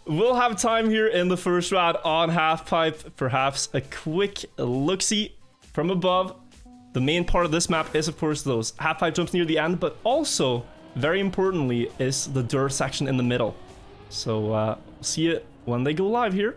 We'll have time here in the first round on halfpipe. Perhaps a quick look-see from above. The main part of this map is, of course, those halfpipe jumps near the end, but also, very importantly, is the dirt section in the middle. So, see it when they go live here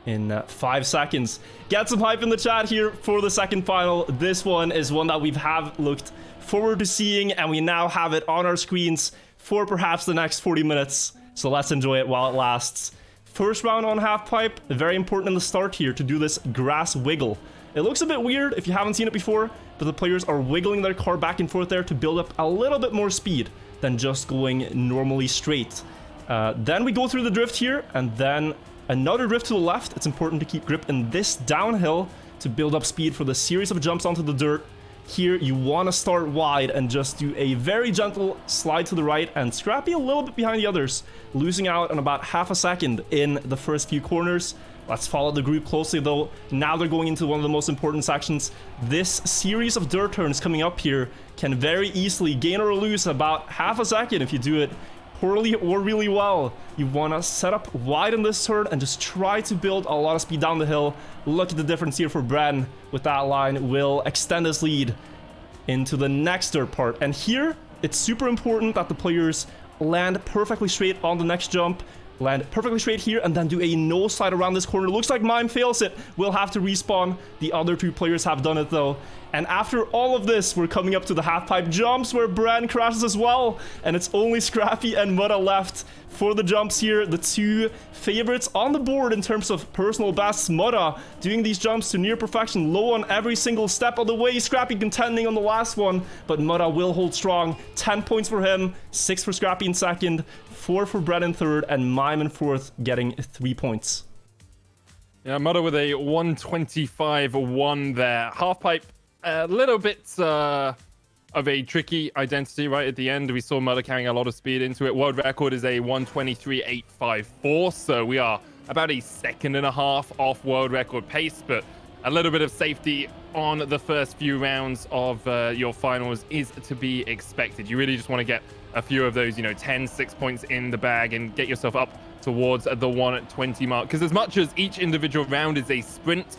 in 5 seconds. Get some hype in the chat here for the second final. This one is one that we've looked forward to seeing, and we now have it on our screens for perhaps the next 40 minutes. So let's enjoy it while it lasts. First round on halfpipe, very important in the start here to do this grass wiggle. It looks a bit weird if you haven't seen it before, but the players are wiggling their car back and forth there to build up a little bit more speed than just going normally straight. Then we go through the drift here, and then another drift to the left. It's important to keep grip in this downhill to build up speed for the series of jumps onto the dirt. Here, you want to start wide and just do a very gentle slide to the right, and Scrapie a little bit behind the others, losing out on about half a second in the first few corners. Let's follow the group closely, though. Now they're going into one of the most important sections. This series of dirt turns coming up here can very easily gain or lose about half a second if you do it poorly or really well. You want to set up wide in this turn and just try to build a lot of speed down the hill. Look at the difference here for Bren with that line. Will extend his lead into the next dirt part. And here, it's super important that the players land perfectly straight on the next jump. Land perfectly straight here and then do a no slide around this corner. Looks like Mime fails it. We'll have to respawn. The other two players have done it though. And after all of this, we're coming up to the halfpipe jumps where Bren crashes as well. And it's only Scrapie and Mudda left for the jumps here. The two favorites on the board in terms of personal bests. Mudda doing these jumps to near perfection, low on every single step of the way. Scrapie contending on the last one, but Mudda will hold strong. 10 points for him, 6 for Scrapie in second, 4 for Bren in third, and Mime in fourth, getting 3 points. Yeah, Mudda with a 125-1 there. Halfpipe, a little bit of a tricky identity right at the end. We saw Mudda carrying a lot of speed into it. World record is a 123.854, so we are about a second and a half off world record pace, but a little bit of safety on the first few rounds of your finals is to be expected. You really just want to get a few of those, 10, 6 points in the bag and get yourself up towards the 120 mark. Because as much as each individual round is a sprint,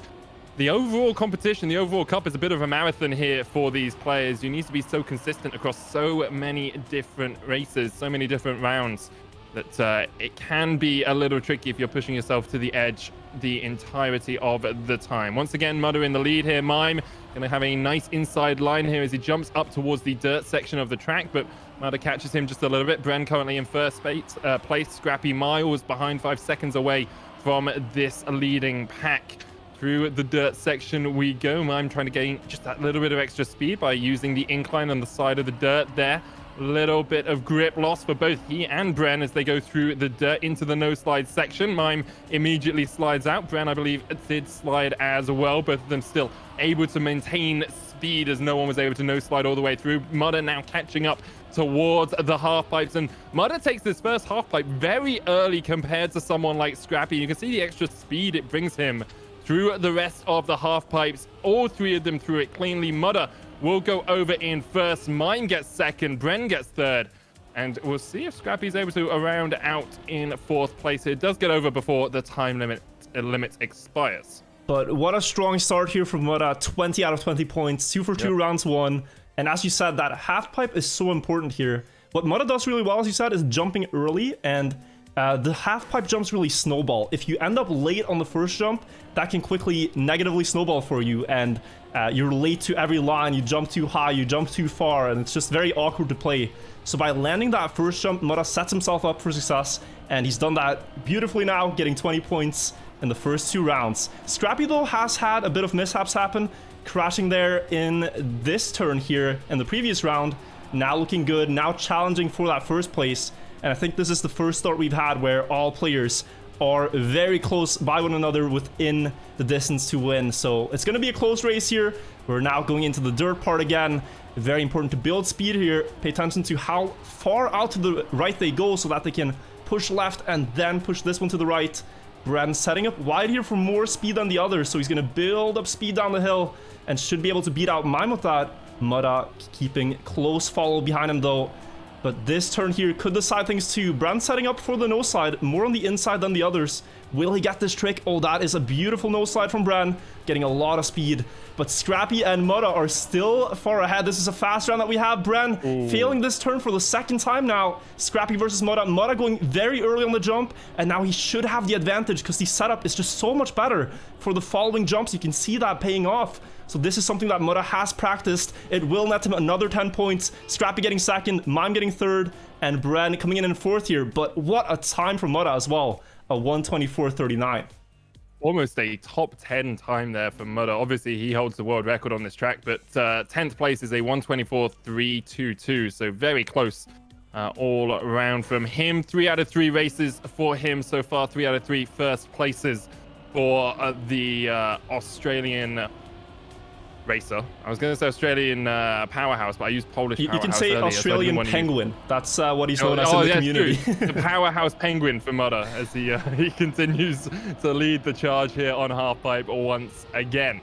the overall competition, the overall cup is a bit of a marathon here for these players. You need to be so consistent across so many different races, so many different rounds, that it can be a little tricky if you're pushing yourself to the edge the entirety of the time. Once again, Mudda in the lead here. Mime going to have a nice inside line here as he jumps up towards the dirt section of the track, but Mudda catches him just a little bit. Bren currently in first place. Scrapie miles behind, 5 seconds away from this leading pack. Through the dirt section we go. Mime trying to gain just that little bit of extra speed by using the incline on the side of the dirt there. Little bit of grip loss for both he and Bren as they go through the dirt into the no slide section. Mime immediately slides out. Bren, I believe, did slide as well. Both of them still able to maintain speed as no one was able to no slide all the way through. Mudda now catching up towards the half pipes, and Mudda takes this first half pipe very early compared to someone like Scrapie. You can see the extra speed it brings him through the rest of the half pipes. All 3 of them through it cleanly. Mudda will go over in first. Mime gets second. Bren gets third. And we'll see if Scrapie's able to round out in fourth place. It does get over before the time limit expires. But what a strong start here from Mudda. 20 out of 20 points, 2 for 2 rounds won. And as you said, that half pipe is so important here. What Mudda does really well, as you said, is jumping early, and the half pipe jumps really snowball. If you end up late on the first jump, that can quickly negatively snowball for you, and you're late to every line. You jump too high, you jump too far, and it's just very awkward to play. So by landing that first jump, Mudda sets himself up for success, and he's done that beautifully now, getting 20 points in the first 2 rounds. Scrapie, though, has had a bit of mishaps happen, crashing there in this turn here in the previous round. Now looking good, now challenging for that first place. And I think this is the first start we've had where all players are very close by one another within the distance to win. So it's going to be a close race here. We're now going into the dirt part again. Very important to build speed here. Pay attention to how far out to the right they go so that they can push left and then push this one to the right. Bren setting up wide here for more speed than the others. So he's going to build up speed down the hill and should be able to beat out Mime with that. Mudda keeping close follow behind him though. But this turn here could decide things too. Bren setting up for the nose slide, more on the inside than the others. Will he get this trick? Oh, that is a beautiful nose slide from Bren, getting a lot of speed. But Scrapie and Mudda are still far ahead. This is a fast round that we have. Bren failing this turn for the second time now. Scrapie versus Mudda. Mudda going very early on the jump, and now he should have the advantage because the setup is just so much better for the following jumps. You can see that paying off. So this is something that Mudda has practiced. It will net him another 10 points. Scrapie getting second, Mime getting third, and Bren coming in fourth here. But what a time for Mudda as well. A 1:24.39. Almost a top 10 time there for Mudda. Obviously, he holds the world record on this track, but 10th place is a 1:24.322, so very close all around from him. 3 out of 3 races for him so far. 3 out of 3 first places for the Australian racer. I was going to say Australian powerhouse, but I used Polish powerhouse. You can say earlier, Australian so penguin. That's what he's known as in the community. The powerhouse penguin for Mudda as he continues to lead the charge here on halfpipe once again.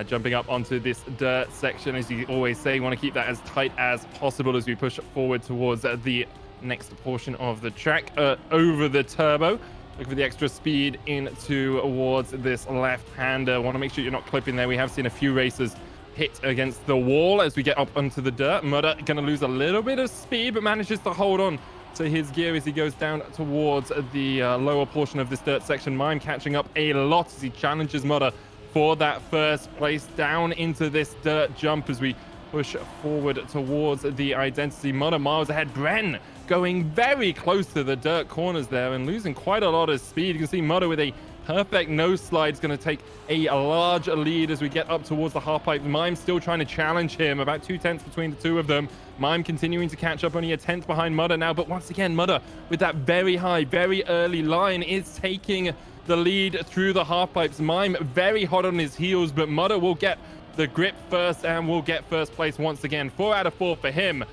Jumping up onto this dirt section, as you always say, you want to keep that as tight as possible as we push forward towards the next portion of the track. Over the turbo. Look for the extra speed in towards this left-hander. Want to make sure you're not clipping there. We have seen a few racers hit against the wall as we get up onto the dirt. Mudda going to lose a little bit of speed, but manages to hold on to his gear as he goes down towards the lower portion of this dirt section. Mime catching up a lot as he challenges Mudda for that first place down into this dirt jump as we push forward towards the identity. Mudda miles ahead. Bren going very close to the dirt corners there and losing quite a lot of speed. You can see Mudda with a perfect nose slide is going to take a large lead as we get up towards the halfpipe. Mime still trying to challenge him, about 2 tenths between the two of them. Mime continuing to catch up, only a tenth behind Mudda now, but once again Mudda with that very high, very early line is taking the lead through the halfpipes. Mime very hot on his heels, but Mudda will get the grip first and will get first place once again. 4 out of 4 for him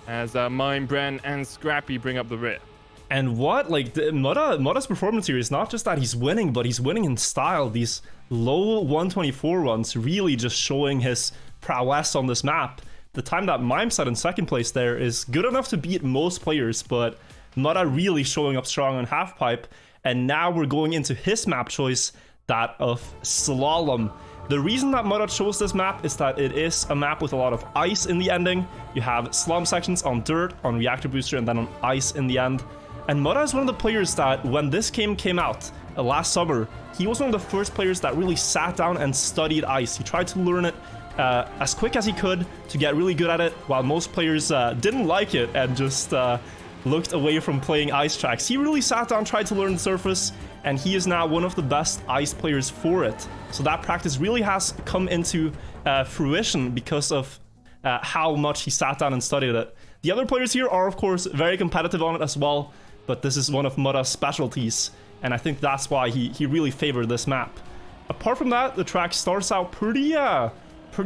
as Mime, Bren, and Scrapie bring up the rear. And what, like, Mudda's performance here is not just that he's winning, but he's winning in style. These low 124 runs really just showing his prowess on this map. The time that Mime set in second place there is good enough to beat most players, but Mudda really showing up strong on halfpipe. And now we're going into his map choice, that of Slalom. The reason that Mudda chose this map is that it is a map with a lot of ice in the ending. You have slalom sections on dirt, on reactor booster, and then on ice in the end. And Mudda is one of the players that, when this game came out last summer, he was one of the first players that really sat down and studied ice. He tried to learn it as quick as he could to get really good at it, while most players didn't like it and just looked away from playing ice tracks. He really sat down, tried to learn the surface, and he is now one of the best ice players for it. So that practice really has come into fruition because of how much he sat down and studied it. The other players here are, of course, very competitive on it as well, but this is one of Mudda's specialties, and I think that's why he really favored this map. Apart from that, the track starts out pretty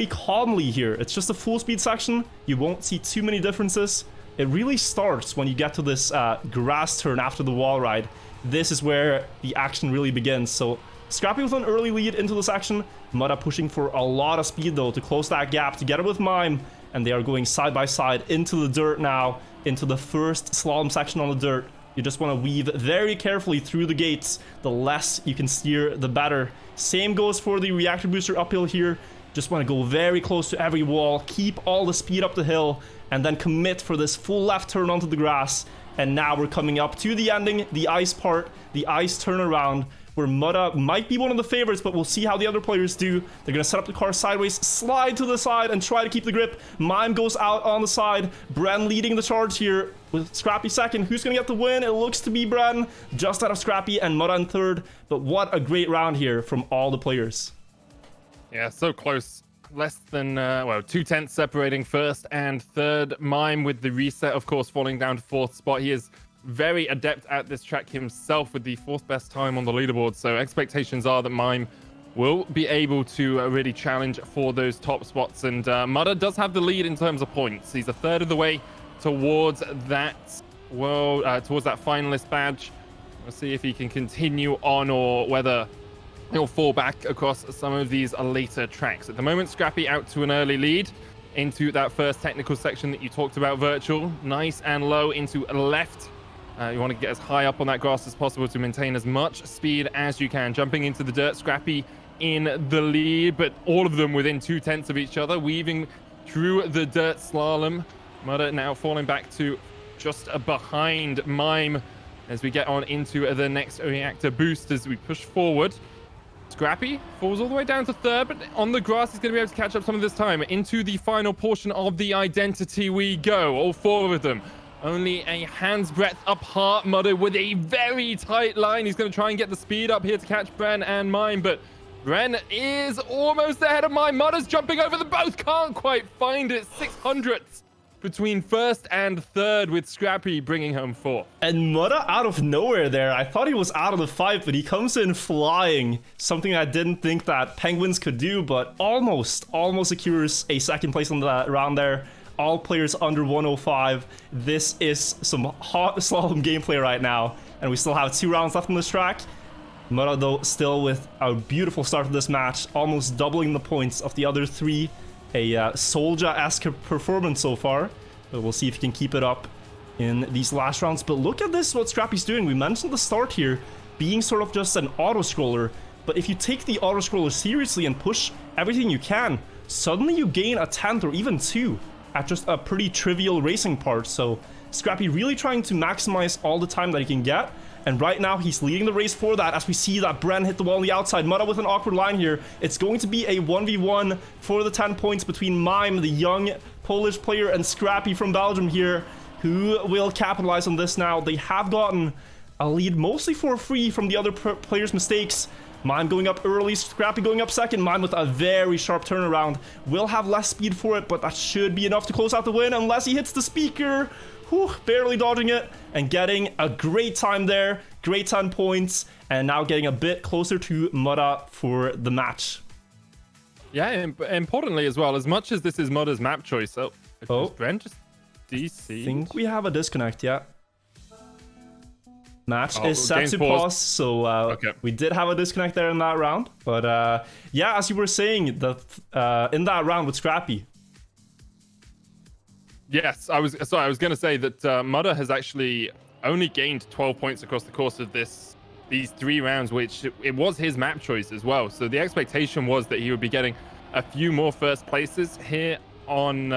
calmly here. It's just a full speed section. You won't see too many differences. It really starts when you get to this grass turn after the wall ride. This is where the action really begins. So Scrapie with an early lead into the section. Mudda pushing for a lot of speed though to close that gap together with Mime. And they are going side by side into the dirt now, into the first slalom section on the dirt. You just want to weave very carefully through the gates. The less you can steer, the better. Same goes for the reactor booster uphill here. Just want to go very close to every wall, keep all the speed up the hill, and then commit for this full left turn onto the grass. And now we're coming up to the ending, the ice part, the ice turnaround, where Mudda might be one of the favorites, but we'll see how the other players do. They're going to set up the car sideways, slide to the side, and try to keep the grip. Mime goes out on the side. Bren leading the charge here with Scrapie second. Who's going to get the win? It looks to be Bren, just out of Scrapie, and Mudda in third. But what a great round here from all the players. Yeah, so close. Less than, 2 tenths separating first and third. Mime with the reset, of course, falling down to 4th spot. He is very adept at this track himself with the 4th best time on the leaderboard. So expectations are that Mime will be able to really challenge for those top spots. And Mudda does have the lead in terms of points. He's a third of the way towards that finalist badge. We'll see if he can continue on or whether he'll fall back across some of these later tracks. At the moment, Scrapie out to an early lead into that first technical section that you talked about, Virtual. Nice and low into left. You want to get as high up on that grass as possible to maintain as much speed as you can. Jumping into the dirt, Scrapie in the lead, but all of them within 2/10 of each other, weaving through the dirt slalom. Mudda now falling back to just behind Mime as we get on into the next reactor boost as we push forward. Scrapie falls all the way down to third, but on the grass he's going to be able to catch up some of this time. Into the final portion of the identity we go, all four of them. Only a hand's breadth apart. Mudda with a very tight line. He's going to try and get the speed up here to catch Bren and Mime, but Bren is almost ahead of Mime. Mudda's jumping over them both. Can't quite find it. 600ths between first and third, with Scrapie bringing home fourth. And Mudda out of nowhere there. I thought he was out of the fight, but he comes in flying. Something I didn't think that Penguins could do, but almost secures a second place on the round there. All players under 105. This is some hot slalom gameplay right now, and we still have 2 rounds left on this track. Mudda, though, still with a beautiful start to this match, almost doubling the points of the other 3. A Soldier-esque performance so far, but we'll see if he can keep it up in these last rounds. But look at this, what Scrapie's doing. We mentioned the start here being sort of just an auto-scroller, but if you take the auto-scroller seriously and push everything you can, suddenly you gain a 10th or even 2 at just a pretty trivial racing part. So Scrapie really trying to maximize all the time that he can get, and right now he's leading the race for that, as we see that Bren hit the wall on the outside. Mudda with an awkward line here. It's going to be a 1v1 for the 10 points between Mime, the young Polish player, and Scrapie from Belgium here, who will capitalize on this now. They have gotten a lead mostly for free from the other players' mistakes. Mime going up early, Scrapie going up second. Mime with a very sharp turnaround. Will have less speed for it, but that should be enough to close out the win, unless he hits the speaker. Whew, barely dodging it and getting a great time there. Great 10 points, and now getting a bit closer to Mudda for the match. Yeah, importantly as well, as much as this is Mudda's map choice, Bren just DC. I think we have a disconnect, yeah. Match is set to pause, so okay. We did have a disconnect there in that round. But yeah, as you were saying, in that round with Scrapie. Yes, I was going to say that Mudda has actually only gained 12 points across the course of these 3 rounds, which it was his map choice as well. So the expectation was that he would be getting a few more first places here on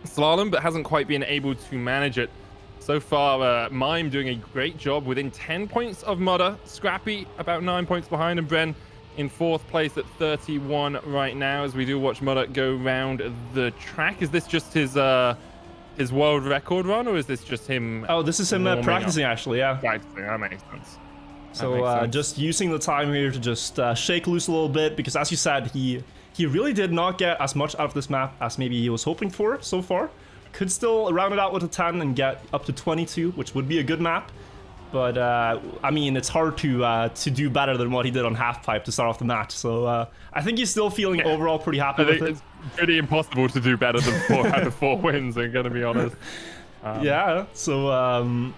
Slalom, but hasn't quite been able to manage it. So far, Mime doing a great job within 10 points of Mudda. Scrapie about 9 points behind, and Bren in 4th place at 31 right now, as we do watch Mudda go round the track. Is this just his world record run, or is this just him? Oh, this is him practicing, actually, yeah. Practicing, that makes sense. So just using the time here to just shake loose a little bit, because as you said, he really did not get as much out of this map as maybe he was hoping for so far. Could still round it out with a 10 and get up to 22, which would be a good map. But I mean, it's hard to do better than what he did on halfpipe to start off the match. So I think he's still feeling overall pretty happy with it. It's pretty impossible to do better than 4 out of 4 wins, I'm gonna be honest. Yeah, so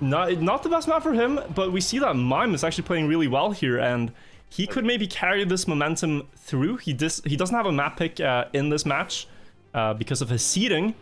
not the best map for him, but we see that Mime is actually playing really well here, and he could maybe carry this momentum through. He doesn't have a map pick in this match because of his seeding,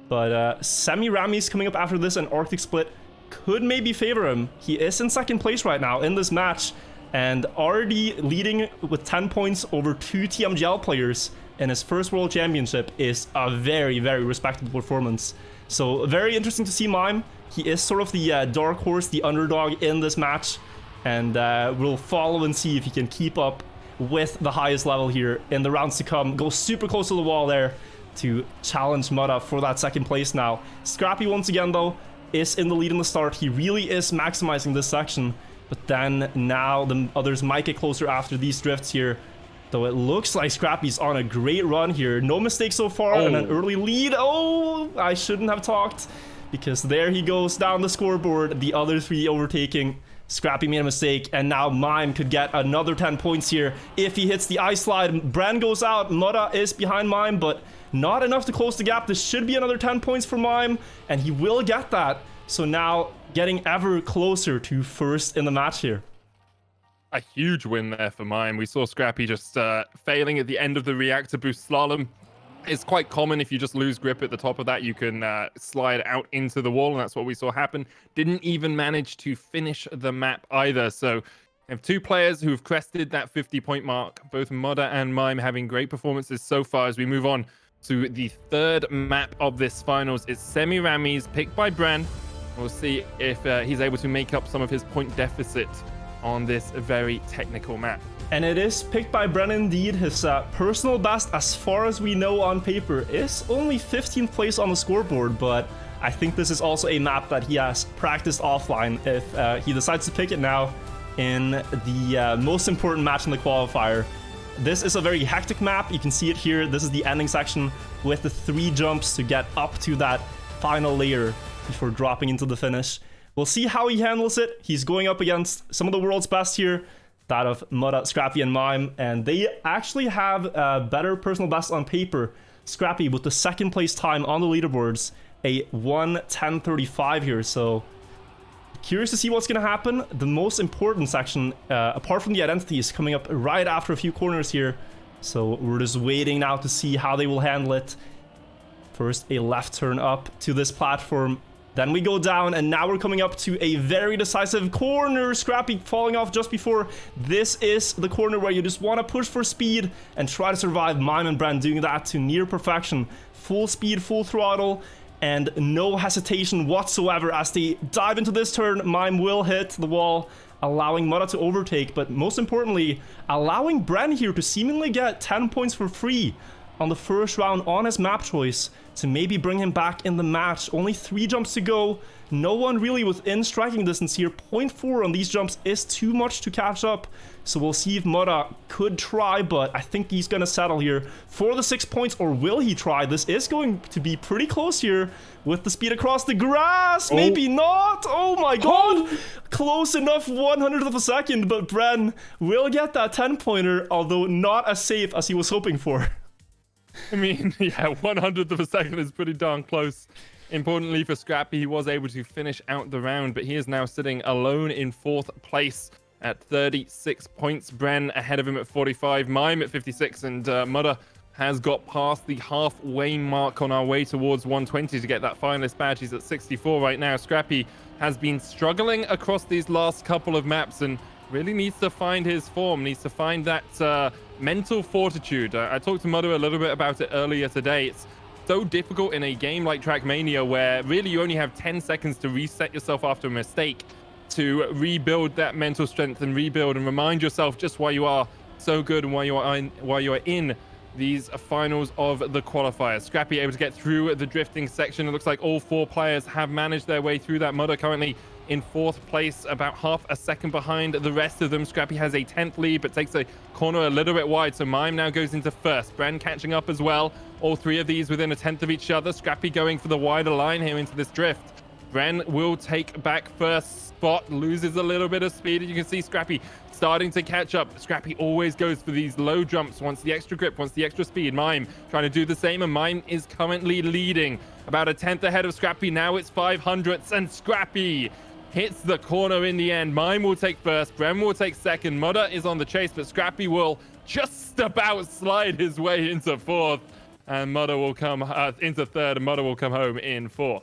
but Semiramis coming up after this and Arctic Split could maybe favor him. He is in 2nd place right now in this match, and already leading with 10 points over 2 TMGL players in his first World Championship is a very, very respectable performance. So very interesting to see Mime. He is sort of the dark horse, the underdog in this match, and we'll follow and see if he can keep up with the highest level here in the rounds to come. Go super close to the wall there to challenge Mudda for that 2nd place now. Scrapie once again, though, is in the lead in the start. He really is maximizing this section, but then now the others might get closer after these drifts here. Though it looks like Scrapie's on a great run here. No mistakes so far, and an early lead. Oh, I shouldn't have talked, because there he goes down the scoreboard. The other 3 overtaking. Scrapie made a mistake, and now Mime could get another 10 points here if he hits the ice slide. Bren goes out. Mudda is behind Mime, but not enough to close the gap. This should be another 10 points for Mime, and he will get that. So now getting ever closer to first in the match here. A huge win there for Mime. We saw Scrapie just failing at the end of the reactor boost slalom. It's quite common if you just lose grip at the top of that, you can slide out into the wall, and that's what we saw happen. Didn't even manage to finish the map either. So we have two players who've crested that 50-point mark, both Mudda and Mime having great performances so far. As we move on to the third map of this finals, it's Semiramis, picked by Bren. We'll see if he's able to make up some of his point deficit on this very technical map. And it is picked by Bren indeed. His personal best, as far as we know on paper, is only 15th place on the scoreboard, but I think this is also a map that he has practiced offline if he decides to pick it now in the most important match in the qualifier. This is a very hectic map. You can see it here. This is the ending section with the 3 jumps to get up to that final layer before dropping into the finish. We'll see how he handles it. He's going up against some of the world's best here, that of Mudda, Scrapie, and Mime, and they actually have better personal best on paper. Scrapie with the 2nd place time on the leaderboards, a 1:10:35 here, so curious to see what's going to happen. The most important section, apart from the identities, coming up right after a few corners here, so we're just waiting now to see how they will handle it. First, a left turn up to this platform. Then we go down, and now we're coming up to a very decisive corner. Scrapie falling off just before. This is the corner where you just want to push for speed and try to survive. Mime and Bren doing that to near perfection. Full speed, full throttle, and no hesitation whatsoever as they dive into this turn. Mime will hit the wall, allowing Mudda to overtake, but most importantly, allowing Bren here to seemingly get 10 points for free on the first round on his map choice to maybe bring him back in the match. Only 3 jumps to go. No one really within striking distance here. 0.4 on these jumps is too much to catch up. So we'll see if Mudda could try, but I think he's going to settle here for the 6 points, or will he try? This is going to be pretty close here with the speed across the grass. Maybe not. Oh my god. Close enough, 100th of a second, but Bren will get that 10-pointer, although not as safe as he was hoping for. I mean, yeah, 100th of a second is pretty darn close. Importantly for Scrapie, he was able to finish out the round, but he is now sitting alone in 4th place at 36 points. Bren ahead of him at 45, Mime at 56, and Mudda has got past the halfway mark on our way towards 120 to get that finalist badge. He's at 64 right now. Scrapie has been struggling across these last couple of maps and really needs to find his form, needs to find that mental fortitude. I talked to Mudda a little bit about it earlier today. It's so difficult in a game like Trackmania where really you only have 10 seconds to reset yourself after a mistake, to rebuild that mental strength and rebuild and remind yourself just why you are so good and why you are in these finals of the qualifiers. Scrapie able to get through the drifting section. It looks like all 4 players have managed their way through that. Mudda currently in 4th place, about half a second behind the rest of them. Scrapie has a 10th lead, but takes a corner a little bit wide, so Mime now goes into 1st. Bren catching up as well. All 3 of these within a 10th of each other. Scrapie going for the wider line here into this drift. Bren will take back 1st spot, loses a little bit of speed, and you can see Scrapie starting to catch up. Scrapie always goes for these low jumps, wants the extra grip, wants the extra speed. Mime trying to do the same, and Mime is currently leading about a 10th ahead of Scrapie. Now it's 500ths, and Scrapie hits the corner in the end. Mime will take 1st, Bren will take 2nd. Mudda is on the chase, but Scrapie will just about slide his way into 4th, and Mudda will come into 3rd, and Mudda will come home in 4th.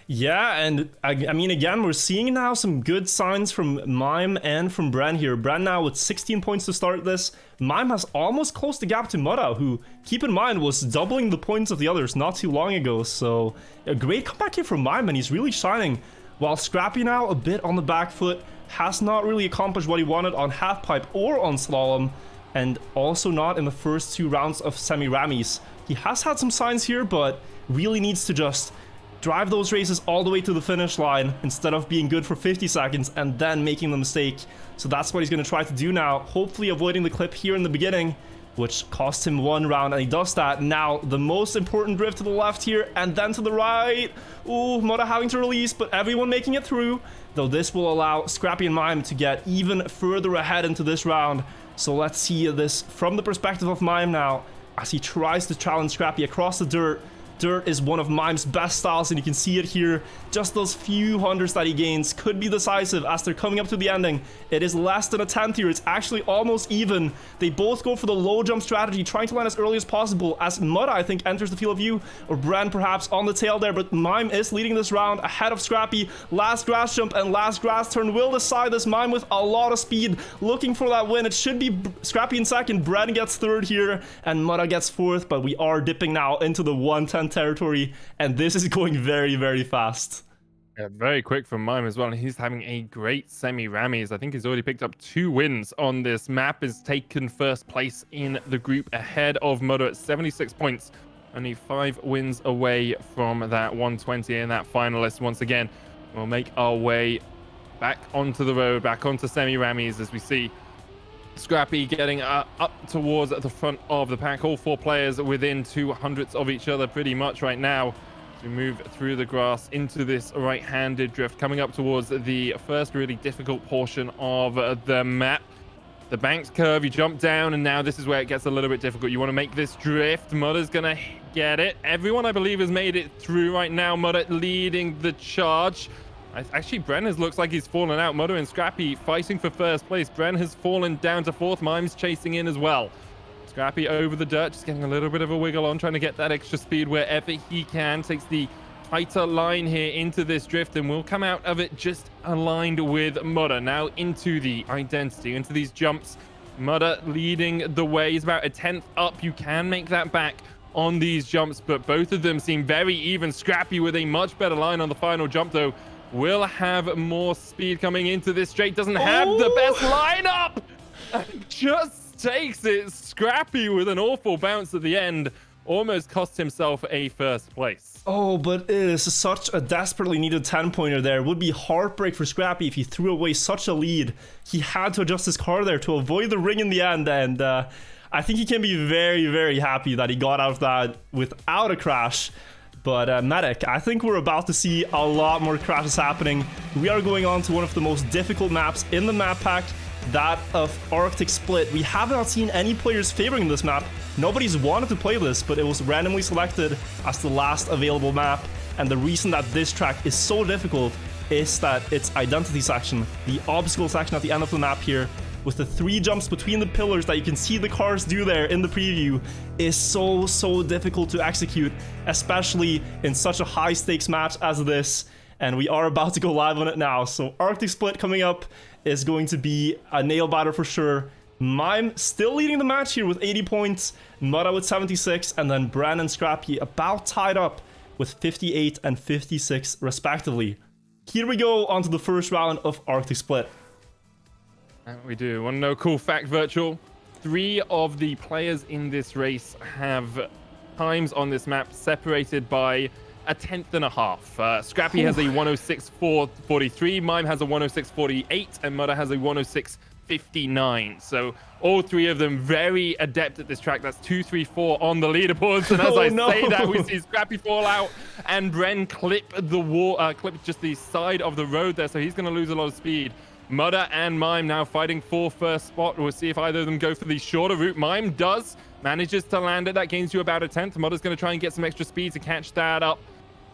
Yeah, and I mean, again, we're seeing now some good signs from Mime and from Bren here. Bren now with 16 points to start this. Mime has almost closed the gap to Mudda, who, keep in mind, was doubling the points of the others not too long ago. So a great comeback here from Mime, and he's really shining. While Scrapie now a bit on the back foot, has not really accomplished what he wanted on halfpipe or on slalom, and also not in the first 2 rounds of Semiramis. He has had some signs here, but really needs to just drive those races all the way to the finish line instead of being good for 50 seconds and then making the mistake. So that's what he's going to try to do now, hopefully avoiding the clip here in the beginning, which cost him 1 round, and he does that. Now, the most important drift to the left here, and then to the right. Ooh, Mudda having to release, but everyone making it through, though this will allow Scrapie and Mime to get even further ahead into this round. So let's see this from the perspective of Mime now, as he tries to challenge Scrapie across the dirt. Dirt is one of Mime's best styles, and you can see it here. Just those few hundreds that he gains could be decisive as they're coming up to the ending. It is less than a tenth here. It's actually almost even. They both go for the low jump strategy, trying to land as early as possible, as Mudda, I think, enters the field of view, or Bren perhaps on the tail there, but Mime is leading this round ahead of Scrapie. Last grass jump and last grass turn will decide this. Mime with a lot of speed, looking for that win. It should be Scrapie in second, Bren gets third here, and Mudda gets fourth, but we are dipping now into the 110 territory, and this is going very, very fast. Yeah, very quick from Mime as well, and he's having a great Semiramis. I think he's already picked up 2 wins on this map, has taken first place in the group ahead of Mudda at 76 points. Only 5 wins away from that 120 and that finalist. Once again, we'll make our way back onto the road, back onto Semiramis, as we see Scrapie getting up towards the front of the pack. All 4 players within 200ths of each other pretty much right now. As we move through the grass into this right-handed drift, coming up towards the first really difficult portion of the map. The banked curve, you jump down, and now this is where it gets a little bit difficult. You want to make this drift. Mudda's going to get it. Everyone, I believe, has made it through right now. Mudda leading the charge. Actually, Bren looks like he's fallen out. Mudda and Scrapie fighting for first place. Bren has fallen down to 4th. Mime's chasing in as well. Scrapie over the dirt, just getting a little bit of a wiggle on, trying to get that extra speed wherever he can. Takes the tighter line here into this drift, and will come out of it just aligned with Mudda. Now into the identity, into these jumps. Mudda leading the way. He's about a 10th up. You can make that back on these jumps, but both of them seem very even. Scrapie with a much better line on the final jump, though, will have more speed coming into this straight. Doesn't have the best lineup. Just takes it. Scrapie with an awful bounce at the end. Almost cost himself a first place. Oh, but it is such a desperately needed 10-pointer there. It would be heartbreak for Scrapie if he threw away such a lead. He had to adjust his car there to avoid the ring in the end, and I think he can be very, very happy that he got out of that without a crash. But Medic, I think we're about to see a lot more crashes happening. We are going on to one of the most difficult maps in the map pack, that of Arctic Split. We have not seen any players favoring this map. Nobody's wanted to play this, but it was randomly selected as the last available map. And the reason that this track is so difficult is that its identity section, the obstacle section at the end of the map here, with the 3 jumps between the pillars that you can see the cars do there in the preview, is so difficult to execute, especially in such a high stakes match as this. And we are about to go live on it now. So Arctic Split coming up is going to be a nail biter for sure. Mime still leading the match here with 80 points, Mudda with 76, and then Bren and Scrapie about tied up with 58 and 56 respectively. Here we go onto the first round of Arctic Split. And we do. Want to know a cool fact, Wirtual? 3 of the players in this race have times on this map separated by a 10th and a half. Scrapie has a 106.43, Mime has a 106.48, and Mudda has a 106.59. So all 3 of them very adept at this track. That's 2, 3, 4 on the leaderboards. And as say that, we see Scrapie fall out and Bren clip the wall, clip just the side of the road there. So he's going to lose a lot of speed. Mudda and Mime now fighting for first spot. We'll see if either of them go for the shorter route. Mime manages to land it. That gains you about a 10th. Mudda's going to try and get some extra speed to catch that up.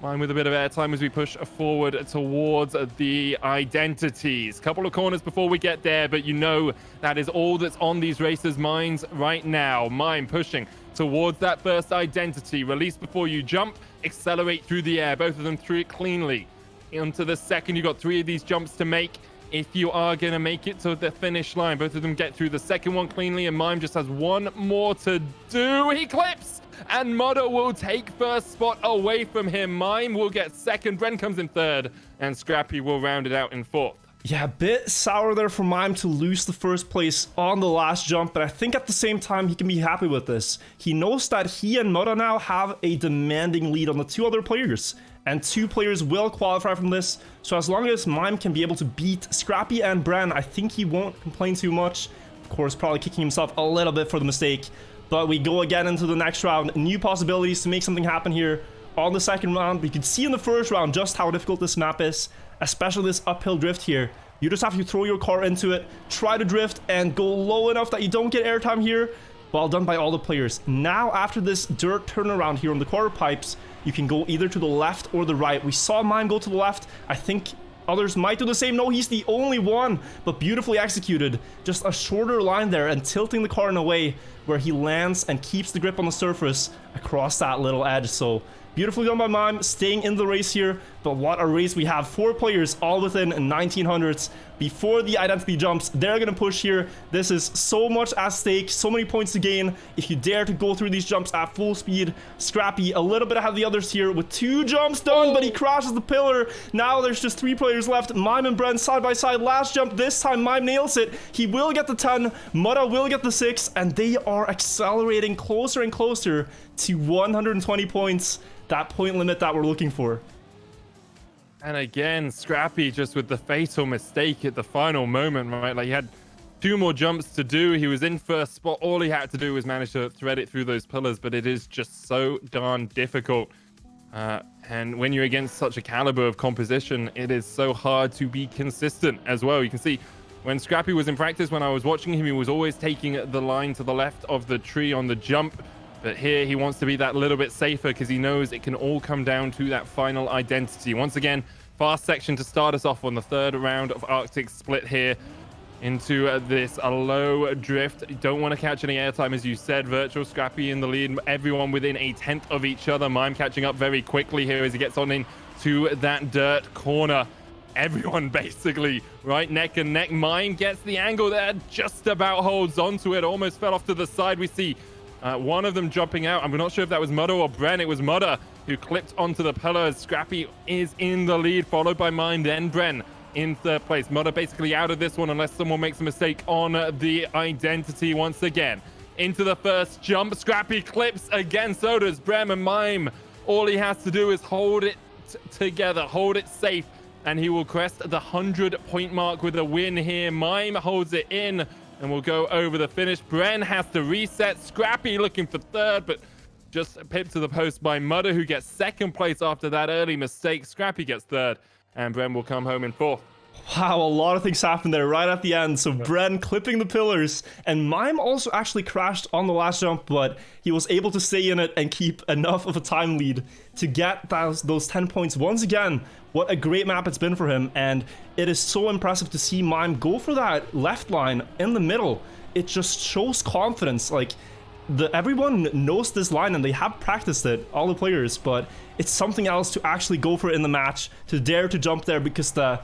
Mime with a bit of airtime as we push forward towards the identities. Couple of corners before we get there, but you know that is all that's on these racers' minds right now. Mime pushing towards that first identity. Release before you jump. Accelerate through the air. Both of them through it cleanly. Into the second, you got 3 of these jumps to make. If you are going to make it to the finish line, both of them get through the second one cleanly, and Mime just has 1 more to do. He clips, and Mudda will take first spot away from him. Mime will get second, Bren comes in third, and Scrapie will round it out in 4th. Yeah, a bit sour there for Mime to lose the first place on the last jump, but I think at the same time he can be happy with this. He knows that he and Mudda now have a demanding lead on the 2 other players, and 2 players will qualify from this, so as long as Mime can be able to beat Scrapie and Bren, I think he won't complain too much. Of course, probably kicking himself a little bit for the mistake, but we go again into the next round. New possibilities to make something happen here on the second round. You can see in the first round just how difficult this map is, especially this uphill drift here. You just have to throw your car into it, try to drift, and go low enough that you don't get airtime here. Well done by all the players. Now, after this dirt turnaround here on the quarter pipes, you can go either to the left or the right. We saw Mime go to the left. I think others might do the same. No, he's the only one, but beautifully executed. Just a shorter line there and tilting the car in a way where he lands and keeps the grip on the surface across that little edge. So beautifully done by Mime, staying in the race here. But what a race we have. 4 players all within 1900s before the identity jumps. They're going to push here. This is so much at stake, so many points to gain if you dare to go through these jumps at full speed. Scrapie a little bit ahead of the others here with 2 jumps done, but he crashes the pillar. Now there's just 3 players left. Mime and Bren side by side. Last jump, this time Mime nails it. He will get the 10, Mudda will get the 6, and they are accelerating closer and closer to 120 points. That point limit that we're looking for. And again, Scrapie just with the fatal mistake at the final moment, right? Like, he had 2 more jumps to do. He was in first spot. All he had to do was manage to thread it through those pillars, but it is just so darn difficult. And when you're against such a caliber of composition, it is so hard to be consistent as well. You can see when Scrapie was in practice, when I was watching him, he was always taking the line to the left of the tree on the jump. But here he wants to be that little bit safer because he knows it can all come down to that final identity. Once again, fast section to start us off on the 3rd round of Arctic Split here into this low drift. You don't want to catch any airtime, as you said. Wirtual, Scrapie in the lead, everyone within a 1/10 of each other. Mime catching up very quickly here as he gets on into that dirt corner. Everyone basically right neck and neck. Mime gets the angle there, just about holds onto it, almost fell off to the side. We see one of them jumping out. I'm not sure if that was Mudda or Bren. It was Mudda who clipped onto the pillars. Scrapie is in the lead, followed by Mime, then Bren in 3rd place. Mudda basically out of this one unless someone makes a mistake on the identity once again. Into the first jump, Scrapie clips again, so does Bren, and Mime. All he has to do is hold it together, hold it safe, and he will crest the 100-point mark with a win here. Mime holds it in and we'll go over the finish. Bren has to reset. Scrapie looking for 3rd, but just pipped to the post by Mudda, who gets 2nd place after that early mistake. Scrapie gets 3rd, and Bren will come home in 4th. Wow, a lot of things happened there right at the end. So Bren clipping the pillars, and Mime also actually crashed on the last jump, but he was able to stay in it and keep enough of a time lead to get those 10 points. Once again, what a great map it's been for him, and it is so impressive to see Mime go for that left line in the middle. It just shows confidence. Like, everyone knows this line and they have practiced it, all the players, but it's something else to actually go for it in the match, to dare to jump there, because the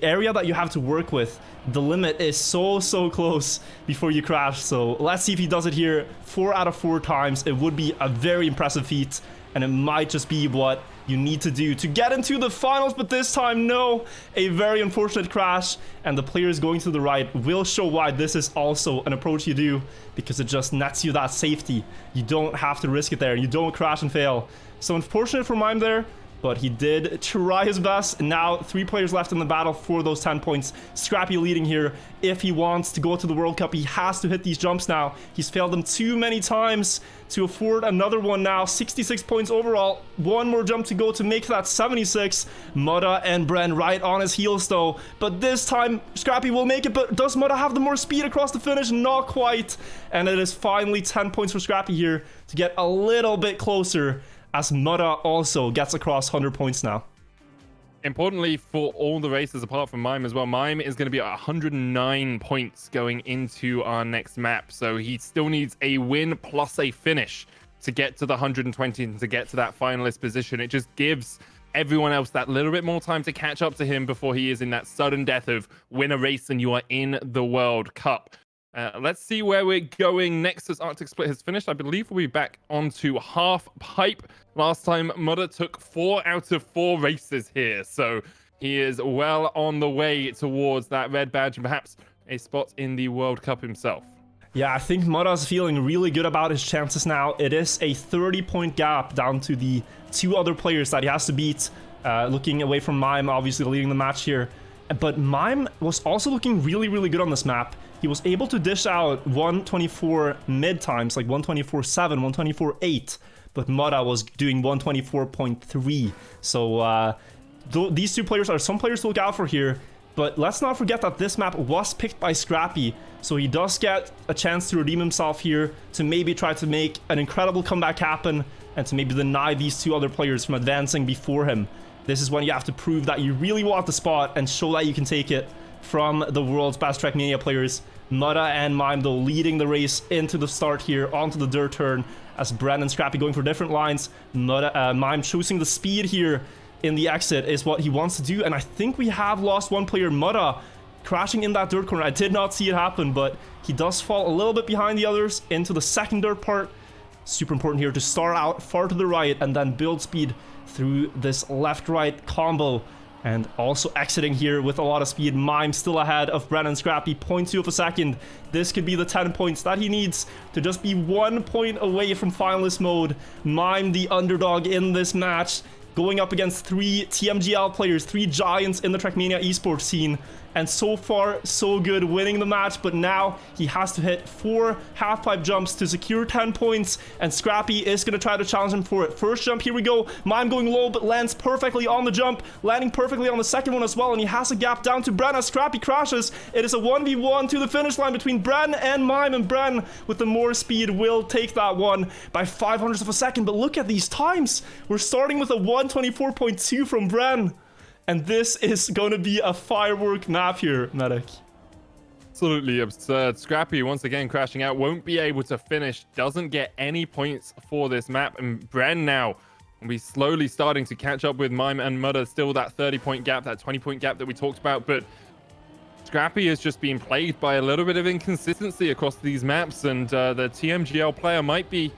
area that you have to work with, the limit is so close before you crash. So let's see if he does it here 4 out of 4 times. It would be a very impressive feat, and it might just be what you need to do to get into the finals. But this time, no, a very unfortunate crash, and the players going to the right will show why this is also an approach you do, because it just nets you that safety. You don't have to risk it there. You don't crash and fail. So unfortunate for Mime there, but he did try his best. Now 3 players left in the battle for those 10 points. Scrapie leading here. If he wants to go to the World Cup, he has to hit these jumps now. He's failed them too many times to afford another one now. 66 points overall. 1 more jump to go to make that 76. Mudda and Bren right on his heels though. But this time, Scrapie will make it. But does Mudda have the more speed across the finish? Not quite. And it is finally 10 points for Scrapie here to get a little bit closer, as Mudda also gets across 100 points now. Importantly for all the races apart from Mime as well, Mime is going to be at 109 points going into our next map. So he still needs a win plus a finish to get to the 120 and to get to that finalist position. It just gives everyone else that little bit more time to catch up to him before he is in that sudden death of win a race and you are in the World Cup. Let's see where we're going next as Arctic Split has finished. I believe we'll be back onto half pipe. Last time, Mudda took 4 out of 4 races here. So he is well on the way towards that red badge and perhaps a spot in the World Cup himself. Yeah, I think Mudda's feeling really good about his chances now. It is a 30-point gap down to the 2 other players that he has to beat. Looking away from Mime, obviously leading the match here. But Mime was also looking really good on this map. He was able to dish out 124 mid times, like 124.7, 124.8, but Mudda was doing 124.3. So these 2 players are some players to look out for here. But let's not forget that this map was picked by Scrapie, so he does get a chance to redeem himself here, to maybe try to make an incredible comeback happen, and to maybe deny these two other players from advancing before him. This is when you have to prove that you really want the spot and show that you can take it from the world's best Trackmania players. Mudda and Mime, though, leading the race into the start here, onto the dirt turn, as Bren and Scrapie going for different lines. Mime choosing the speed here in the exit is what he wants to do, and I think we have lost one player. Mudda crashing in that dirt corner. I did not see it happen, but he does fall a little bit behind the others into the second dirt part. Super important here to start out far to the right and then build speed through this left-right combo. And also exiting here with a lot of speed. Mime still ahead of Bren and Scrapie, 0.2 of a second. This could be the 10 points that he needs to just be 1 point away from finalist mode. Mime, the underdog in this match, going up against 3 TMGL players, 3 giants in the Trackmania esports scene. And so far, so good, winning the match. But now he has to hit 4 half-pipe jumps to secure 10 points. And Scrapie is going to try to challenge him for it. First jump, here we go. Mime going low, but lands perfectly on the jump. Landing perfectly on the second one as well. And he has a gap down to Bren as Scrapie crashes. It is a 1v1 to the finish line between Bren and Mime. And Bren, with the more speed, will take that one by 0.05 of a second. But look at these times. We're starting with a 124.2 from Bren. And this is going to be a firework map here, Medic. Absolutely absurd. Scrapie, once again, crashing out. Won't be able to finish. Doesn't get any points for this map. And Bren now will be slowly starting to catch up with Mime and Mudda. Still that 30-point gap, that 20-point gap that we talked about. But Scrapie is just being plagued by a little bit of inconsistency across these maps. And the TMGL player might be...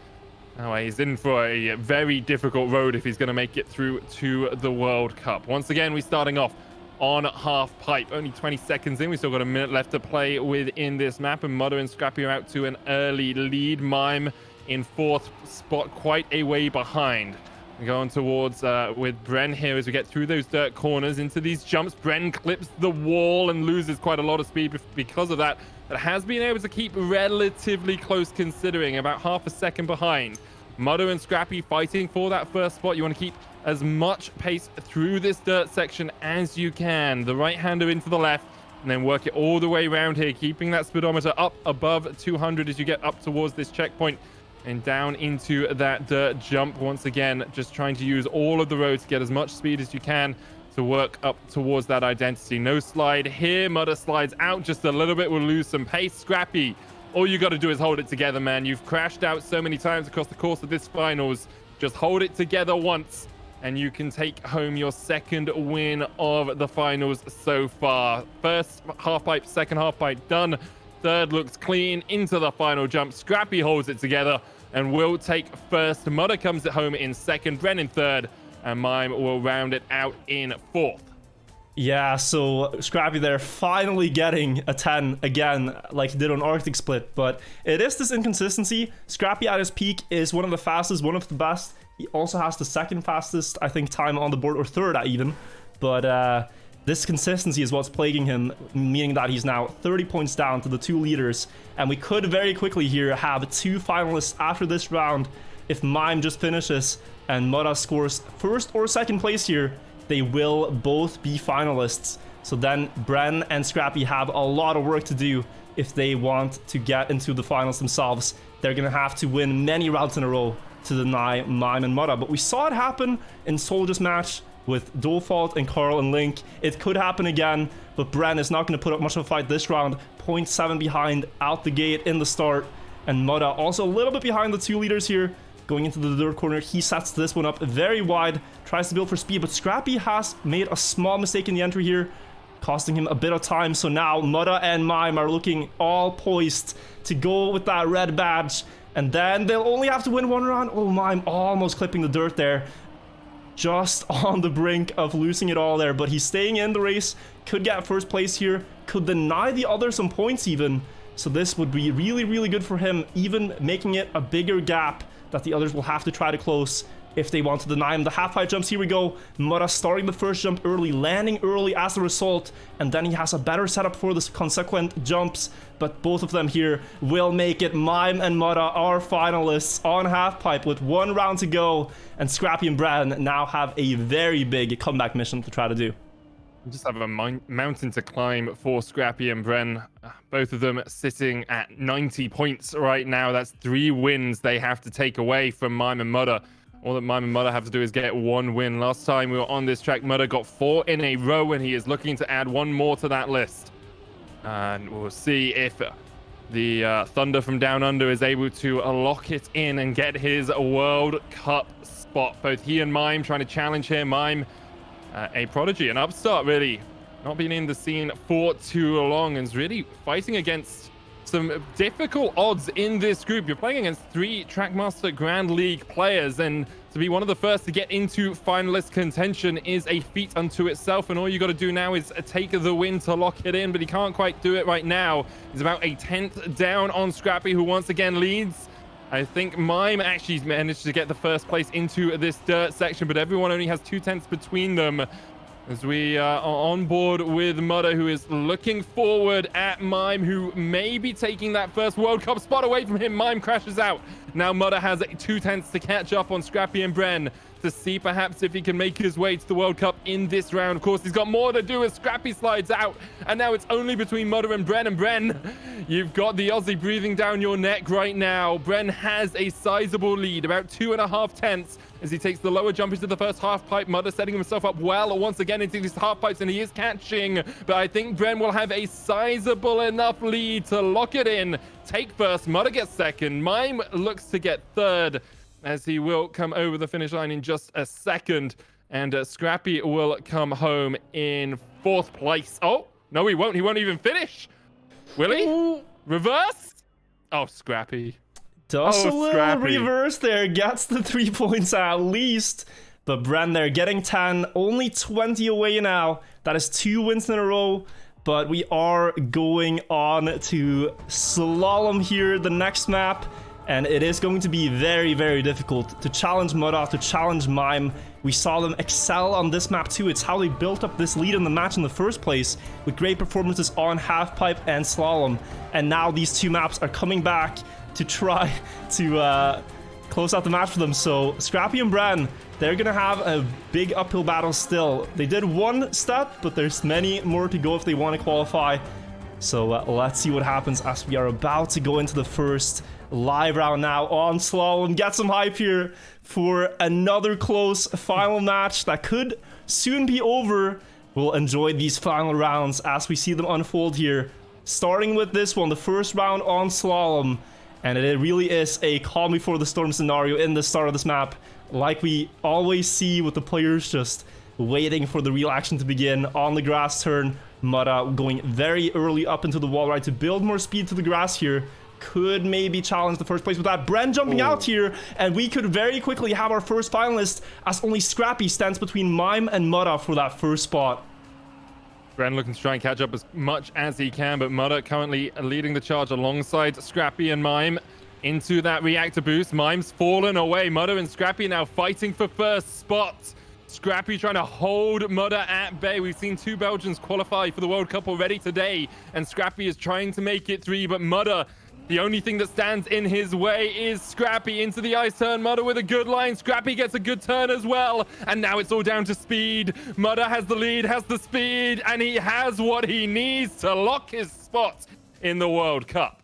Oh, he's in for a very difficult road if he's going to make it through to the World Cup. Once again, we're starting off on half pipe. Only 20 seconds in. We still got a minute left to play within this map. And Mudda and Scrapie are out to an early lead. Mime in 4th spot, quite a way behind. We're going towards with Bren here as we get through those dirt corners into these jumps. Bren clips the wall and loses quite a lot of speed because of that. But has been able to keep relatively close, considering about half a second behind. Mudda and Scrapie fighting for that first spot. You want to keep as much pace through this dirt section as you can. The right-hander into the left, and then work it all the way around here, keeping that speedometer up above 200 as you get up towards this checkpoint and down into that dirt jump. Once again, just trying to use all of the roads to get as much speed as you can to work up towards that identity. No slide here. Mudda slides out just a little bit. We'll lose some pace. Scrapie, all you got to do is hold it together, man. You've crashed out so many times across the course of this finals. Just hold it together once, and you can take home your second win of the finals so far. First half pipe, second half pipe done. Third looks clean into the final jump. Scrapie holds it together and will take first. Mudda comes it home in second. Bren in third, and Mime will round it out in 4th. Yeah, so Scrapie there finally getting a 10 again, like he did on Arctic Split. But it is this inconsistency. Scrapie at his peak is one of the fastest, one of the best. He also has the second fastest, I think, time on the board, or third even. But this consistency is what's plaguing him, meaning that he's now 30 points down to the 2 leaders. And we could very quickly here have 2 finalists after this round if Mime just finishes and Mudda scores first or second place here. They will both be finalists. So then Bren and Scrapie have a lot of work to do if they want to get into the finals themselves. They're going to have to win many rounds in a row to deny Mime and Mudda. But we saw it happen in Soldier's match with Dolfault and Carl and Link. It could happen again, but Bren is not going to put up much of a fight this round. 0.7 behind out the gate in the start. And Mudda also a little bit behind the 2 leaders here. Going into the dirt corner, he sets this one up very wide, tries to build for speed, but Scrapie has made a small mistake in the entry here, costing him a bit of time. So now Mudda and Mime are looking all poised to go with that red badge, and then they'll only have to win 1 round. Oh, Mime almost clipping the dirt there, just on the brink of losing it all there, but he's staying in the race, could get first place here, could deny the others some points even. So this would be really, really good for him, even making it a bigger gap that the others will have to try to close if they want to deny him. The half-pipe jumps, here we go. Mudda starting the first jump early, landing early as a result, and then he has a better setup for the consequent jumps, but both of them here will make it. Mime and Mudda are finalists on half-pipe with 1 round to go, and Scrapie and Bren now have a very big comeback mission to try to do. We just have a mountain to climb for Scrapie and Bren. Both of them sitting at 90 points right now. That's 3 wins they have to take away from Mime and Mudda. All that Mime and Mudda have to do is get 1 win. Last time we were on this track, Mudda got 4 in a row, and he is looking to add 1 more to that list. And we'll see if the Thunder from Down Under is able to lock it in and get his World Cup spot. Both he and Mime trying to challenge here. Mime, a prodigy, an upstart, really. Not been in the scene for too long and is really fighting against some difficult odds in this group. You're playing against 3 Trackmaster Grand League players, and to be one of the first to get into finalist contention is a feat unto itself, and all you got to do now is take the win to lock it in, but he can't quite do it right now. He's about a 10th down on Scrapie, who once again leads. I think Mime actually managed to get the first place into this dirt section, but everyone only has 2 tenths between them. As we are on board with Mudda, who is looking forward at Mime, who may be taking that first World Cup spot away from him. Mime crashes out. Now Mudda has 2 tenths to catch up on Scrapie and Bren to see perhaps if he can make his way to the World Cup in this round. Of course, he's got more to do as Scrapie slides out, and now it's only between Mudda and Bren. And Bren, you've got the Aussie breathing down your neck right now. Bren has a sizable lead, about 2.5 tenths, as he takes the lower jump into the first half pipe. Mudda setting himself up well once again into these half pipes, and he is catching, but I think Bren will have a sizable enough lead to lock it in. Take first, Mudda gets second, Mime looks to get third, as he will come over the finish line in just a second, and Scrapie will come home in 4th place. Oh, no, he won't even finish. Will he? Ooh. Reverse? Oh, Scrapie. Does a little Scrapie. reverse there, gets the 3 points at least. But Bren there getting 10, only 20 away now. That is 2 wins in a row. But we are going on to Slalom here, the next map. And it is going to be very, very difficult to challenge Mudda, to challenge Mime. We saw them excel on this map too. It's how they built up this lead in the match in the first place, with great performances on Halfpipe and Slalom. And now these 2 maps are coming back to try to close out the match for them. So Scrapie and Bren, they're gonna have a big uphill battle still. They did 1 step, but there's many more to go if they want to qualify. So let's see what happens as we are about to go into the first live round now on Slalom. Get some hype here for another close final match that could soon be over. We'll enjoy these final rounds as we see them unfold here. Starting with this one, the first round on Slalom. And it really is a calm before the storm scenario in the start of this map, like we always see with the players just waiting for the real action to begin on the grass turn. Mudda going very early up into the wall ride to build more speed to the grass here. Could maybe challenge the first place with that. Bren jumping out here, and we could very quickly have our first finalist, as only Scrapie stands between Mime and Mudda for that first spot. Bren looking to try and catch up as much as he can, but Mudda currently leading the charge alongside Scrapie and Mime into that reactor boost. Mime's fallen away. Mudda and Scrapie now fighting for first spot. Scrapie trying to hold Mudda at bay. We've seen 2 Belgians qualify for the World Cup already today, and Scrapie is trying to make it 3, but Mudda, the only thing that stands in his way is Scrapie into the ice turn. Mudda with a good line. Scrapie gets a good turn as well. And now it's all down to speed. Mudda has the lead, has the speed, and he has what he needs to lock his spot in the World Cup.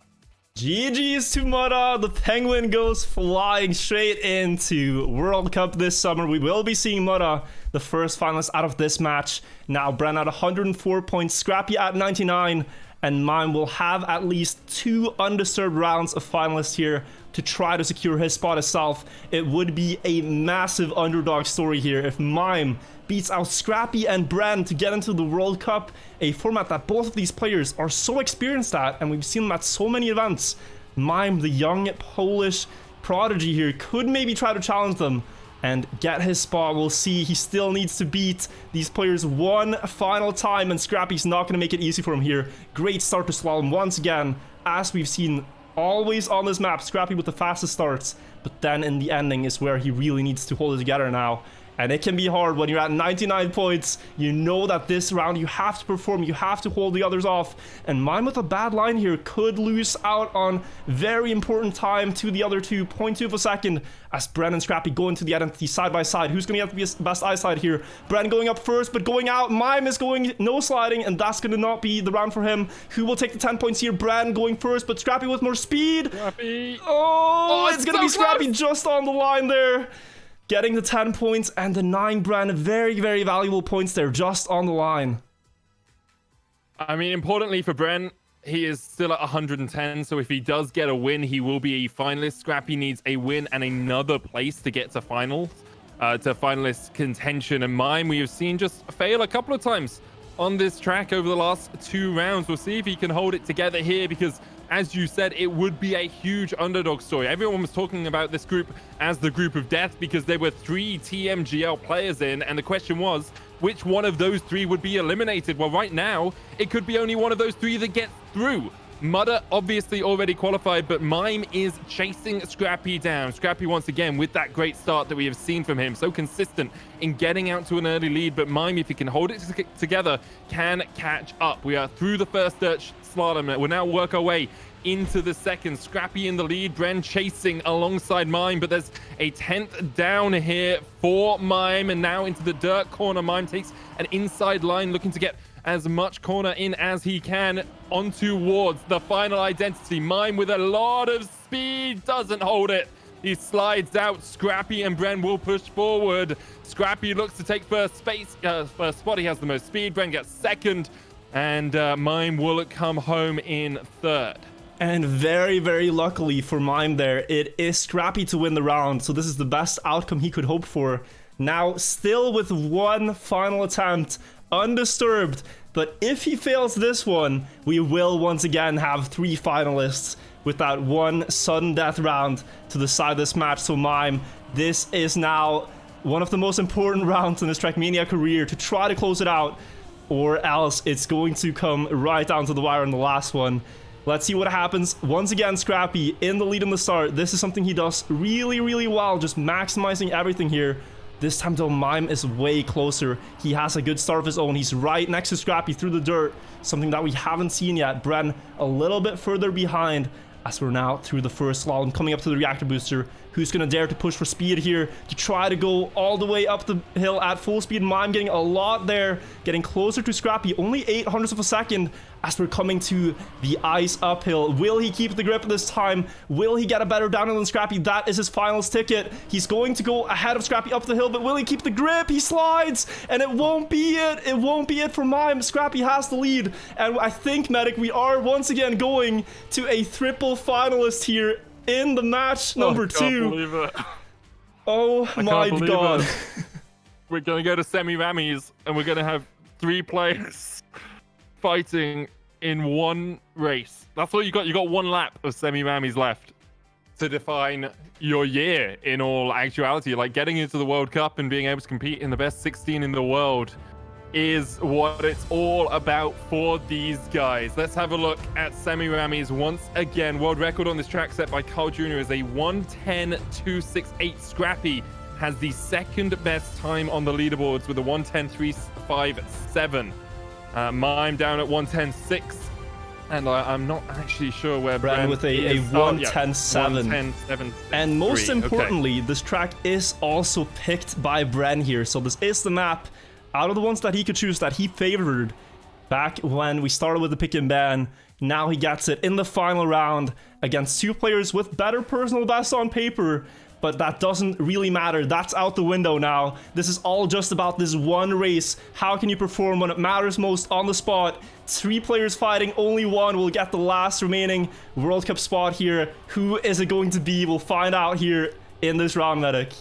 GG's to Mudda. The Penguin goes flying straight into World Cup this summer. We will be seeing Mudda, the first finalist out of this match. Now Bren at 104 points, Scrapie at 99. And Mime will have at least 2 undisturbed rounds of finalists here to try to secure his spot itself. It would be a massive underdog story here if Mime beats out Scrapie and Bren to get into the World Cup, a format that both of these players are so experienced at, and we've seen them at so many events. Mime, the young Polish prodigy here, could maybe try to challenge them and get his spot. We'll see. He still needs to beat these players 1 final time, and Scrapie's not going to make it easy for him here. Great start to Slalom once again, as we've seen always on this map. Scrapie with the fastest starts, but then in the ending is where he really needs to hold it together now And it can be hard when you're at 99 points. You know that this round you have to perform, you have to hold the others off. And Mime with a bad line here could lose out on very important time to the other two. 0.2 of a second as Bren and Scrapie go into the identity side by side. Who's going to get the best eyesight here? Bren going up first, but going out. Mime is going no sliding, and that's going to not be the round for him. Who will take the 10 points here? Bren going first, but Scrapie with more speed. Scrapie. Oh, it's going to so be Scrapie just on the line there. Getting the 10 points and denying Bren very, very valuable points there, just on the line. I mean, importantly for Bren, he is still at 110, so if he does get a win, he will be a finalist. Scrapie needs a win and another place to get to finals, to finalist contention. And Mime, we have seen just fail a couple of times on this track over the last 2 rounds. We'll see if he can hold it together here, because as you said, it would be a huge underdog story. Everyone was talking about this group as the group of death because there were 3 TMGL players in, and the question was, which one of those 3 would be eliminated? Well, right now, it could be only one of those 3 that gets through. Mudda obviously already qualified, but Mime is chasing Scrapie down. Scrapie, once again, with that great start that we have seen from him, so consistent in getting out to an early lead, but Mime, if he can hold it together, can catch up. We are through the first dirt slalom. We'll now work our way into the second. Scrapie in the lead, Bren chasing alongside Mime, but there's a 10th down here for Mime, and now into the dirt corner. Mime takes an inside line, looking to get as much corner in as he can on towards the final identity. Mime with a lot of speed, doesn't hold it. He slides out. Scrapie and Bren will push forward. Scrapie looks to take first spot. He has the most speed. Bren gets second, and Mime will come home in third. And very, very luckily for Mime there, it is Scrapie to win the round. So this is the best outcome he could hope for. Now, still with one final attempt, undisturbed. But if he fails this one, we will once again have 3 finalists with that one sudden death round to decide this match. So Mime, this is now one of the most important rounds in his Trackmania career to try to close it out, or else it's going to come right down to the wire in the last one. Let's see what happens. Once again, Scrapie in the lead in the start. This is something he does really, really well, just maximizing everything here. This time though, Mime is way closer. He has a good start of his own. He's right next to Scrapie through the dirt, something that we haven't seen yet. Bren a little bit further behind as we're now through the first slalom, coming up to the reactor booster. Who's going to dare to push for speed here to try to go all the way up the hill at full speed? Mime getting a lot there, getting closer to Scrapie, only 0.08 of a second as we're coming to the ice uphill. Will he keep the grip this time? Will he get a better downhill than Scrapie? That is his finals ticket. He's going to go ahead of Scrapie up the hill, but will he keep the grip? He slides, and it won't be it. It won't be it for Mime. Scrapie has the lead, and I think, Medic, we are once again going to a triple finalist here in the match number 2. I can't believe it. Oh my god. We're going to go to Semiramis, and we're going to have 3 players fighting in one race. That's all you got. You got 1 lap of Semiramis left to define your year in all actuality. Like, getting into the World Cup and being able to compete in the best 16 in the world is what it's all about for these guys. Let's have a look at Semiramis once again. World record on this track set by Carl Jr. is a 1:10.268. Scrapie has the second best time on the leaderboards with a 1:10.357. Mime down at 1:10.6. And I'm not actually sure where Bren with a 1:10.7. 1:10.7. And most importantly, this track is also picked by Bren here. So this is the map out of the ones that he could choose that he favored back when we started with the pick and ban. Now he gets it in the final round against 2 players with better personal best on paper, but that doesn't really matter. That's out the window now. This is all just about this one race. How can you perform when it matters most on the spot? 3 players fighting, only one will get the last remaining World Cup spot here. Who is it going to be? We'll find out here in this round, Medic.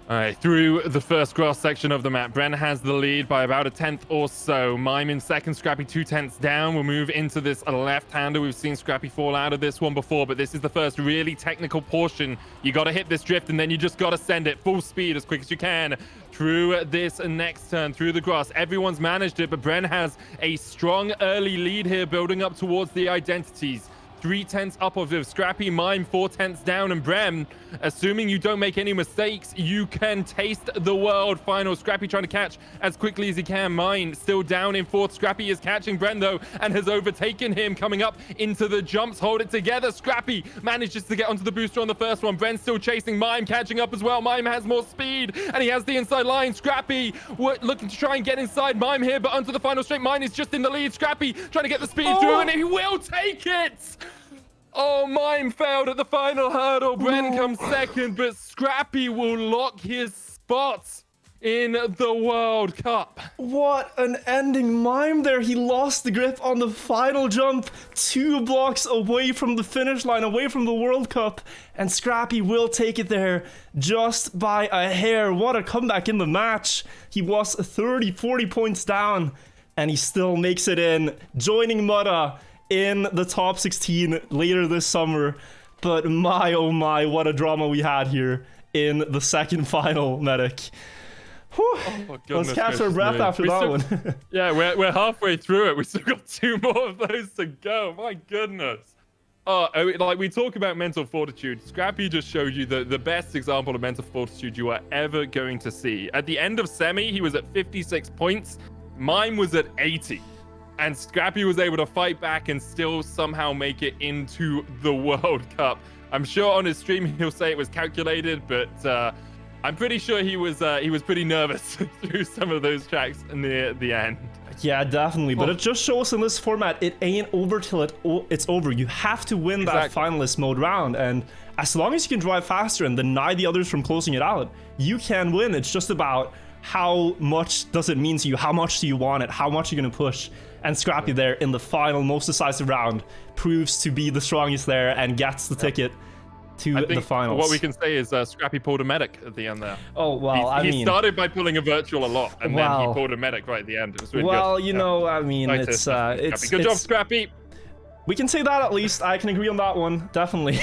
All right, through the first grass section of the map, Bren has the lead by about a 10th or so. Mime in second, Scrapie 2/10 down. We'll move into this left-hander. We've seen Scrapie fall out of this one before, but this is the first really technical portion. You got to hit this drift, and then you just got to send it full speed as quick as you can through this next turn, through the grass. Everyone's managed it, but Bren has a strong early lead here, building up towards the identities. 3/10 up of Scrapie, Mime 4/10 down, and Bren, assuming you don't make any mistakes, you can taste the world final. Scrapie trying to catch as quickly as he can. Mime still down in 4th. Scrapie is catching Bren though and has overtaken him, coming up into the jumps. Hold it together. Scrapie manages to get onto the booster on the first one. Bren still chasing. Mime catching up as well. Mime has more speed and he has the inside line. Scrapie looking to try and get inside Mime here, but onto the final straight. Mime is just in the lead. Scrapie trying to get the speed through, and he will take it. Oh, Mime failed at the final hurdle. Bren comes second, but Scrapie will lock his spot in the World Cup. What an ending. Mime there. He lost the grip on the final jump, 2 blocks away from the finish line, away from the World Cup, and Scrapie will take it there just by a hair. What a comeback in the match. He was 30, 40 points down, and he still makes it in, joining Mudda in the top 16 later this summer. But my oh my, what a drama we had here in the second final, Medic. Whew. Oh, let's catch our breath after that one. Yeah, we're halfway through it. We still got 2 more of those to go. My goodness. Oh, like we talk about mental fortitude. Scrapie just showed you the best example of mental fortitude you are ever going to see. At the end of semi, he was at 56 points. Mine was at 80. And Scrapie was able to fight back and still somehow make it into the World Cup. I'm sure on his stream he'll say it was calculated, but I'm pretty sure he was pretty nervous through some of those tracks near the end. Yeah, definitely. But it just shows in this format, it ain't over till it's over. You have to win that finalist mode round. And as long as you can drive faster and deny the others from closing it out, you can win. It's just about how much does it mean to you? How much do you want it? How much are you going to push? And Scrapie there in the final, most decisive round proves to be the strongest there and gets the ticket to the finals. What we can say is Scrapie pulled a medic at the end there. Oh, well, he started by pulling a virtual a lot, and then he pulled a medic right at the end. It was really good. You know, I mean, good job, Scrapie. We can say that at least. I can agree on that one, definitely.